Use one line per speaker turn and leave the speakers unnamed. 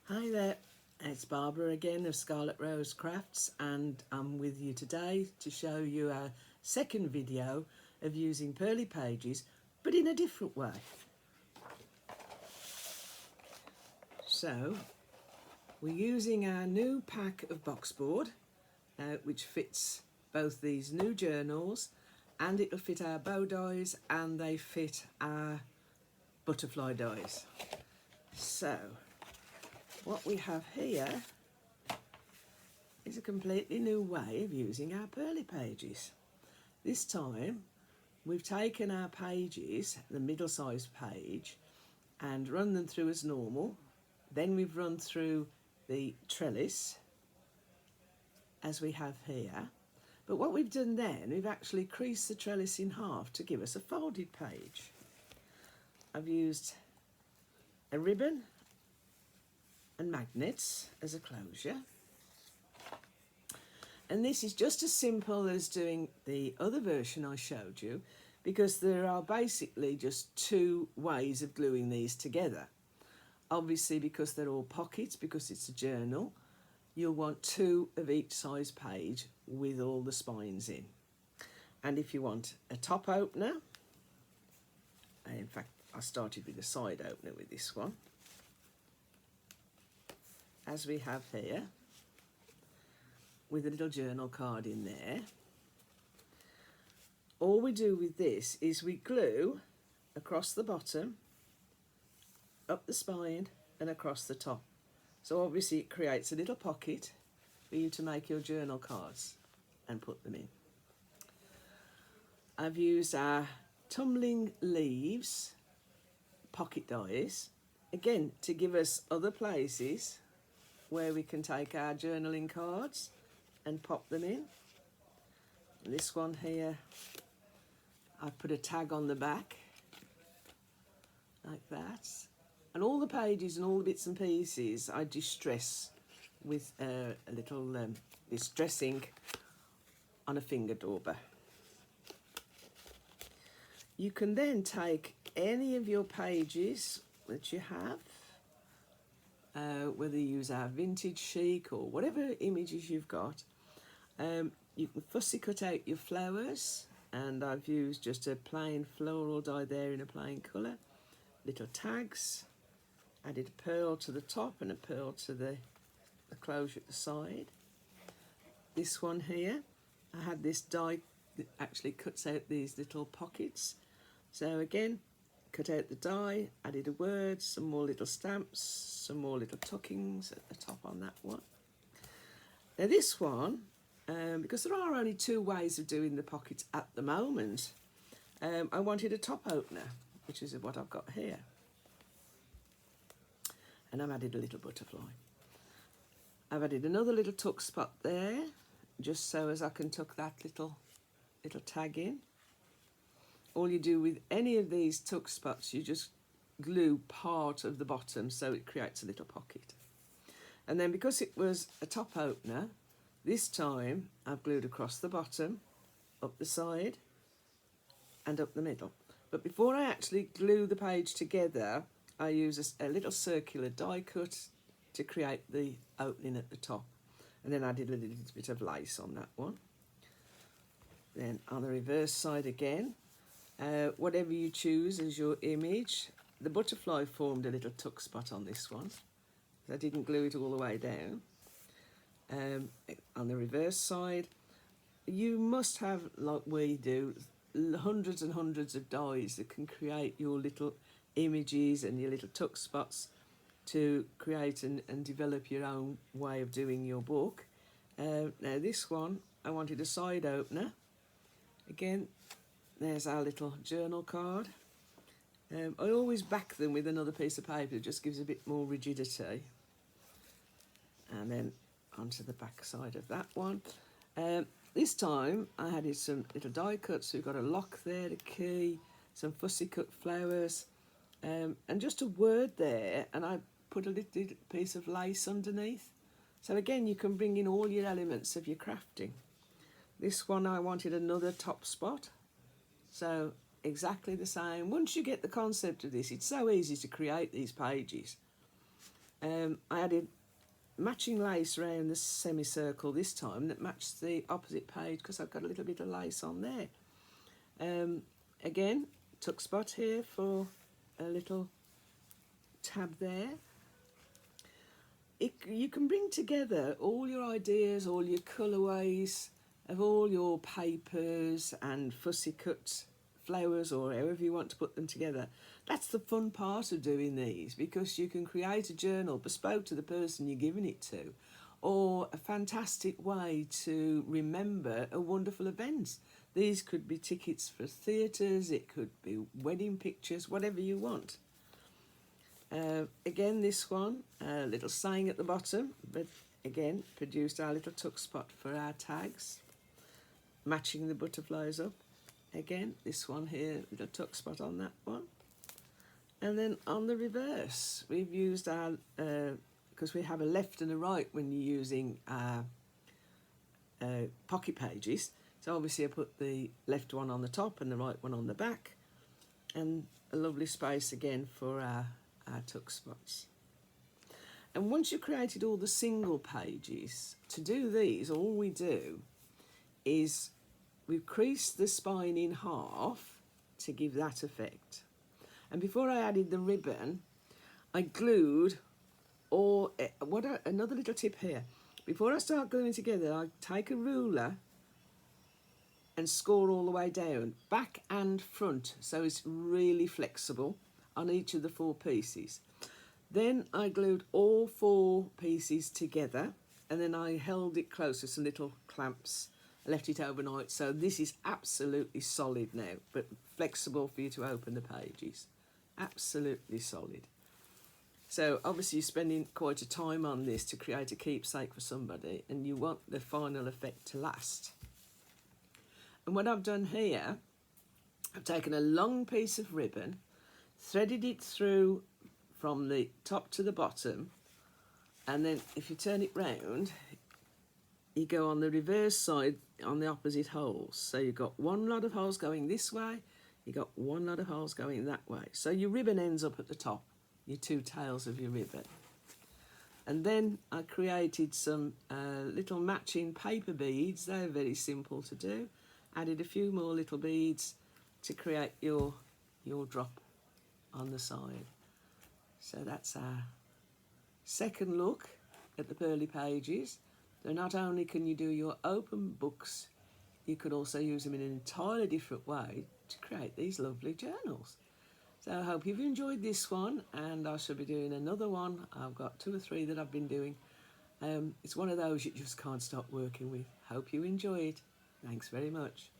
Hi there, it's Barbara again of Scarlet Rose Crafts, and I'm with you today to show you our second video of using Pearly pages but in a different way. So we're using our new pack of boxboard which fits both these new journals, and it'll fit our bow dies and they fit our butterfly dies. So what we have here is a completely new way of using our Pearly pages. This time we've taken our pages, the middle-sized page, and run them through as normal. Then we've run through the trellis as we have here. But what we've done then, we've actually creased the trellis in half to give us a folded page. I've used a ribbon and magnets as a closure, and this is just as simple as doing the other version I showed you, because there are basically just two ways of gluing these together. Obviously, because they're all pockets, because it's a journal, you'll want two of each size page with all the spines in. And if you want a top opener, and in fact I started with a side opener with this one, as we have here, with a little journal card in there. All we do with this is we glue across the bottom, up the spine and across the top. So obviously it creates a little pocket for you to make your journal cards and put them in. I've used our tumbling leaves pocket dies, again to give us other places where we can take our journaling cards and pop them in. And this one here, I put a tag on the back like that, and all the pages and all the bits and pieces I distress with a little distress ink on a finger dauber. You can then take any of your pages that you have, whether you use our vintage chic or whatever images you've got. You can fussy cut out your flowers, and I've used just a plain floral die there in a plain colour. Little tags, added a pearl to the top and a pearl to the closure at the side. This one here, I had this die that actually cuts out these little pockets. So again, cut out the die, added a word, some more little stamps, some more little tuckings at the top on that one. Now this one, because there are only two ways of doing the pockets at the moment, I wanted a top opener, which is what I've got here. And I've added a little butterfly. I've added another little tuck spot there, just so as I can tuck that little tag in. All you do with any of these tuck spots, you just glue part of the bottom so it creates a little pocket. And then because it was a top opener, this time I've glued across the bottom, up the side and up the middle. But before I actually glue the page together, I use a little circular die cut to create the opening at the top. And then I did a little bit of lace on that one. Then on the reverse side again, whatever you choose as your image. The butterfly formed a little tuck spot on this one. I didn't glue it all the way down. On the reverse side, you must have, like we do, hundreds and hundreds of dies that can create your little images and your little tuck spots to create and develop your own way of doing your book. Now this one, I wanted a side opener. Again, there's our little journal card. I always back them with another piece of paper, it just gives a bit more rigidity. And then onto the back side of that one. This time I added some little die cuts, we've got a lock there, a key, some fussy cut flowers, and just a word there, and I put a little piece of lace underneath. So again, you can bring in all your elements of your crafting. This one I wanted another top spot, so exactly the same. Once you get the concept of this, it's so easy to create these pages. I added matching lace around the semicircle this time that matched the opposite page because I've got a little bit of lace on there. Again, tuck spot here for a little tab there. You can bring together all your ideas, all your colourways of all your papers and fussy cut flowers or however you want to put them together. That's the fun part of doing these, because you can create a journal bespoke to the person you're giving it to, or a fantastic way to remember a wonderful event. These could be tickets for theatres, it could be wedding pictures, whatever you want. Again, this one, a little saying at the bottom, but again, produced our little tuck spot for our tags, matching the butterflies up. Again, this one here, little tuck spot on that one. And then on the reverse, we've used our, because we have a left and a right when you're using our pocket pages. So obviously I put the left one on the top and the right one on the back, and a lovely space again for our tuck spots. And once you've created all the single pages, to do these, all we do is we've creased the spine in half to give that effect. And before I added the ribbon, I glued, another little tip here. Before I start gluing together, I take a ruler and score all the way down, back and front, so it's really flexible on each of the 4 pieces. Then I glued all 4 pieces together, and then I held it close with some little clamps. I left it overnight, so this is absolutely solid now, but flexible for you to open the pages. Absolutely solid. So obviously you're spending quite a time on this to create a keepsake for somebody, and you want the final effect to last. And what I've done here, I've taken a long piece of ribbon, threaded it through from the top to the bottom, and then if you turn it round, you go on the reverse side on the opposite holes. So you've got one lot of holes going this way, you've got one lot of holes going that way. So your ribbon ends up at the top, your 2 tails of your ribbon. And then I created some little matching paper beads. They're very simple to do. Added a few more little beads to create your drop on the side. So that's our second look at the Pearly pages. So not only can you do your open books, you could also use them in an entirely different way to create these lovely journals. So I hope you've enjoyed this one, and I shall be doing another one. I've got 2 or 3 that I've been doing. It's one of those you just can't stop working with. Hope you enjoy it. Thanks very much.